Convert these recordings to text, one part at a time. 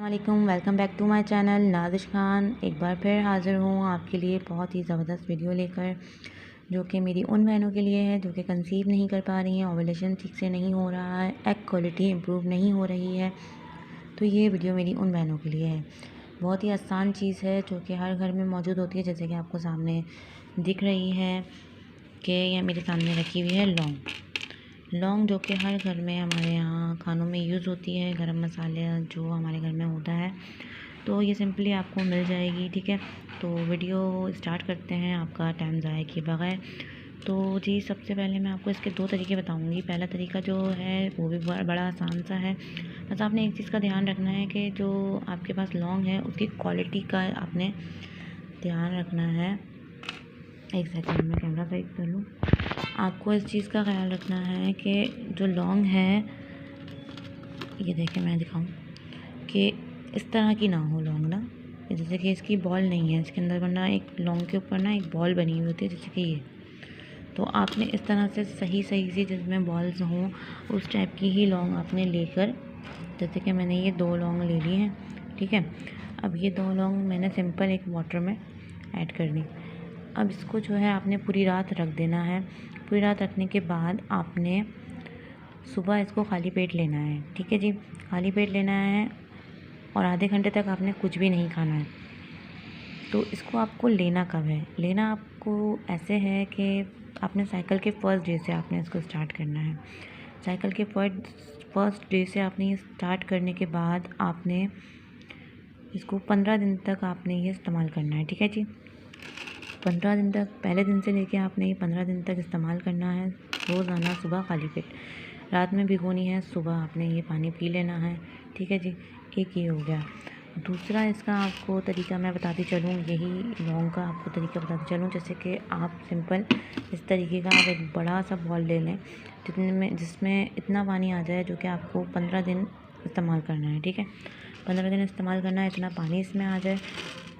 वालेकुम, welcome back to my channel Nadish Khan. एक बार फिर हाज़िर हूँ आपके लिए बहुत ही ज़बरदस्त वीडियो लेकर, जो कि मेरी उन बहनों के लिए है जो कि कंसीव नहीं कर पा रही हैं, ओवुलेशन ठीक से नहीं हो रहा है, एग क्वालिटी इम्प्रूव नहीं हो रही है। तो ये वीडियो मेरी उन बहनों के लिए है। बहुत ही आसान चीज़ है जो कि हर घर में मौजूद होती है, जैसे कि आपको सामने दिख रही है कि यह मेरे सामने रखी हुई है लौंग, जो कि हर घर में हमारे यहाँ खानों में यूज़ होती है, गरम मसाले जो हमारे घर में होता है। तो ये सिंपली आपको मिल जाएगी, ठीक है। तो वीडियो स्टार्ट करते हैं आपका टाइम ज़ाया किए बगैर। तो जी, सबसे पहले मैं आपको इसके 2 तरीके बताऊंगी। पहला तरीका जो है वो भी बड़ा आसान सा है। बस आपने एक चीज़ का ध्यान रखना है कि जो आपके पास लौंग है उसकी क्वालिटी का आपने ध्यान रखना है। एक सेकंड में कैमरा साइड कर लूँ। आपको इस चीज़ का ख्याल रखना है कि जो लौंग है, ये देखें मैं दिखाऊं कि इस तरह की ना हो लौंग ना, जैसे कि इसकी बॉल नहीं है इसके अंदर, वरना एक लौंग के ऊपर ना एक बॉल बनी हुई होती है जैसे कि ये। तो आपने इस तरह से सही सी जिसमें बॉल्स हों उस टाइप की ही लौंग आपने लेकर, जैसे कि मैंने ये 2 लौंग ले ली हैं, ठीक है। अब ये 2 लौंग मैंने सिंपल एक वाटर में ऐड कर दी। अब इसको जो है आपने पूरी रात रख देना है। पूरी रात रखने के बाद आपने सुबह इसको खाली पेट लेना है, ठीक है जी। खाली पेट लेना है और आधे घंटे तक आपने कुछ भी नहीं खाना है। तो इसको आपको लेना कब है? लेना आपको ऐसे है कि आपने साइकिल के फर्स्ट डे से आपने इसको स्टार्ट करना है। साइकिल के फर्स्ट डे से आपने ये स्टार्ट करने के बाद आपने इसको 15 दिन तक आपने ये इस्तेमाल करना है, ठीक है जी। 15 दिन तक, पहले दिन से लेके आपने ये 15 दिन तक इस्तेमाल करना है। रोज़ाना सुबह खाली पेट, रात में भिगोनी है, सुबह आपने ये पानी पी लेना है, ठीक है जी। एक ये हो गया। दूसरा इसका आपको तरीका मैं बताती चलूँ, यही लौंग का आपको तरीका बताती चलूँ। जैसे कि आप सिंपल इस तरीके का आप एक बड़ा सा बॉल ले लें जिसमें इतना पानी आ जाए जो कि आपको 15 दिन इस्तेमाल करना है, ठीक है। 15 दिन इस्तेमाल करना है, इतना पानी इसमें आ जाए।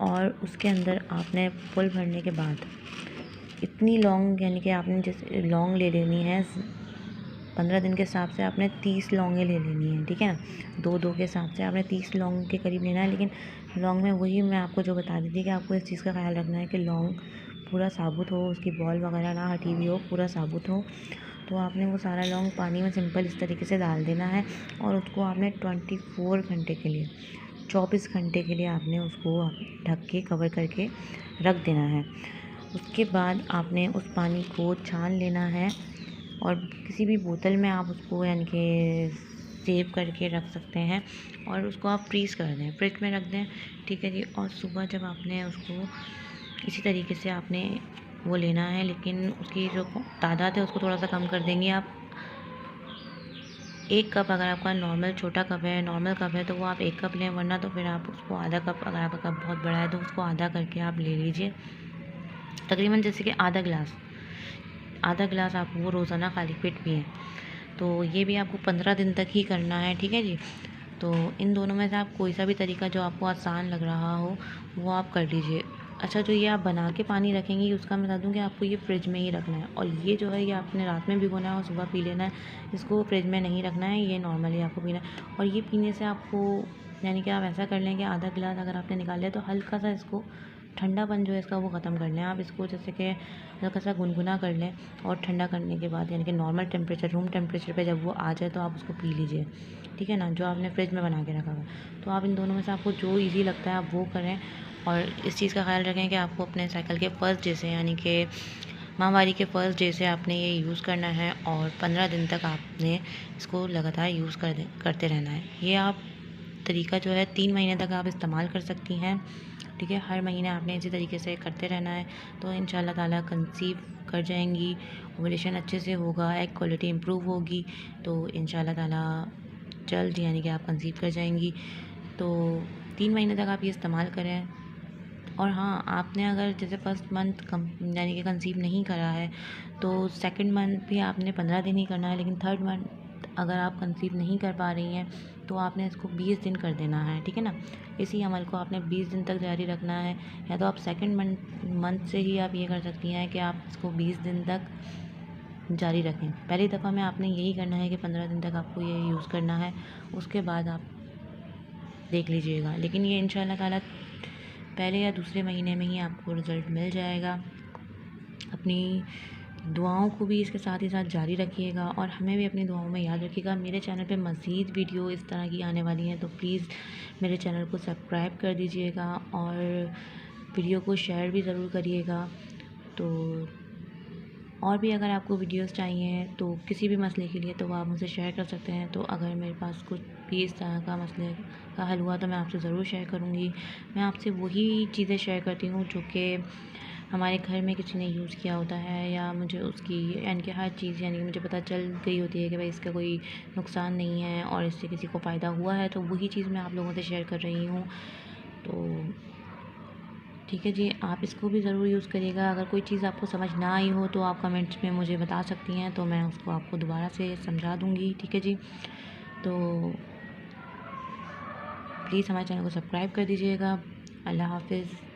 और उसके अंदर आपने फुल भरने के बाद इतनी लौंग, यानी कि आपने जैसे लौंग ले लेनी है 15 दिन के हिसाब से आपने 30 लौंगें ले लेनी है, ठीक है ना। 2-2 के हिसाब से आपने 30 लौंग के करीब लेना है। लेकिन लौंग में वही मैं आपको जो बता दी थी कि आपको इस चीज़ का ख्याल रखना है कि लौंग पूरा साबुत हो, उसकी बॉल वगैरह ना हटी हुई हो, पूरा साबुत हो। तो आपने वो सारा लौंग पानी में सिंपल इस तरीके से डाल देना है और उसको आपने 24 घंटे के लिए, 24 घंटे के लिए आपने उसको ढक के कवर करके रख देना है। उसके बाद आपने उस पानी को छान लेना है और किसी भी बोतल में आप उसको यानी कि सेव करके रख सकते हैं और उसको आप फ्रीज़ कर दें, फ्रिज में रख दें, ठीक है जी। और सुबह जब आपने उसको इसी तरीके से आपने वो लेना है, लेकिन उसकी जो तादाद है उसको थोड़ा सा कम कर देंगे आप। 1 कप, अगर आपका नॉर्मल छोटा कप है, नॉर्मल कप है तो वो आप 1 कप लें, वरना तो फिर आप उसको आधा कप, अगर आपका कप बहुत बड़ा है तो उसको आधा करके आप ले लीजिए। तकरीबन जैसे कि आधा गिलास आप वो रोज़ाना खाली पेट पिएँ। तो ये भी आपको 15 दिन तक ही करना है, ठीक है जी। तो इन दोनों में से आप कोई सा भी तरीका जो आपको आसान लग रहा हो वो आप कर लीजिए। अच्छा, जो ये आप बना के पानी रखेंगी उसका मैं बता दूँ कि आपको ये फ्रिज में ही रखना है, और ये जो है ये आपने रात में भिगोना है और सुबह पी लेना है। इसको फ्रिज में नहीं रखना है, ये नॉर्मली आपको पीना है। और ये पीने से आपको, यानी कि आप ऐसा कर लें कि आधा गिलास अगर आपने निकाल लिया तो हल्का सा इसको ठंडापन जो है इसका वो ख़त्म कर लें। आप इसको जैसे कि हल्का सा गुनगुना कर लें और ठंडा करने के बाद, यानी कि नॉर्मल टेम्परेचर, रूम टेम्परेचर पे जब वो आ जाए तो आप उसको पी लीजिए, ठीक है ना, जो आपने फ्रिज में बना के रखा हुआ। तो आप इन दोनों में से आपको जो ईज़ी लगता है आप वो करें। और इस चीज़ का ख्याल रखें कि आपको अपने साइकिल के फर्स्ट डे से, यानी कि माहवारी के फर्स्ट डे से आपने ये यूज़ करना है और 15 दिन तक आपने इसको लगातार यूज़ करते रहना है। ये आप तरीका जो है 3 महीने तक आप इस्तेमाल कर सकती हैं, ठीक है। हर महीने आपने इसी तरीके से करते रहना है, तो इंशाल्लाह ताला कंसीव कर जाएंगी, ओवुलेशन अच्छे से होगा, एग क्वालिटी इम्प्रूव होगी, तो इंशाल्लाह ताला जल्द, यानी कि आप कंसीव कर जाएंगी। तो 3 महीने तक आप ये इस्तेमाल करें। और हाँ, आपने अगर जैसे फर्स्ट मंथ यानी कि कंसीव नहीं करा है तो सेकंड मंथ भी आपने 15 दिन ही करना है। लेकिन थर्ड मंथ अगर आप कंसीव नहीं कर पा रही हैं तो आपने इसको 20 दिन कर देना है, ठीक है ना। इसी अमल को आपने 20 दिन तक जारी रखना है, या तो आप सेकंड मंथ से ही आप ये कर सकती हैं कि आप इसको 20 दिन तक जारी रखें। पहली दफ़ा में आपने यही करना है कि 15 दिन तक आपको ये यूज़ करना है। उसके बाद आप देख लीजिएगा। लेकिन ये इंशाल्लाह ताला पहले या दूसरे महीने में ही आपको रिज़ल्ट मिल जाएगा। अपनी दुआओं को भी इसके साथ ही साथ जारी रखिएगा और हमें भी अपनी दुआओं में याद रखिएगा। मेरे चैनल पे मज़ीद वीडियो इस तरह की आने वाली हैं, तो प्लीज़ मेरे चैनल को सब्सक्राइब कर दीजिएगा और वीडियो को शेयर भी ज़रूर करिएगा। तो और भी अगर आपको वीडियोस चाहिए तो किसी भी मसले के लिए तो आप मुझसे शेयर कर सकते हैं। तो अगर मेरे पास कुछ भी इस तरह का मसले का हल हुआ तो मैं आपसे ज़रूर शेयर करूँगी। मैं आपसे वही चीज़ें शेयर करती हूँ जो कि हमारे घर में किसी ने यूज़ किया होता है, या मुझे उसकी यानी कि हर चीज़ यानी कि मुझे पता चल गई होती है कि भाई इसका कोई नुकसान नहीं है और इससे किसी को फ़ायदा हुआ है, तो वही चीज़ मैं आप लोगों से शेयर कर रही हूँ। तो ठीक है जी, आप इसको भी ज़रूर यूज़ करिएगा। अगर कोई चीज़ आपको समझ ना आई हो तो आप कमेंट्स में मुझे बता सकती हैं, तो मैं उसको आपको दोबारा से समझा दूँगी। ठीक है जी, तो प्लीज़ हमारे चैनल को सब्सक्राइब कर दीजिएगा। अल्लाह हाफ़िज़।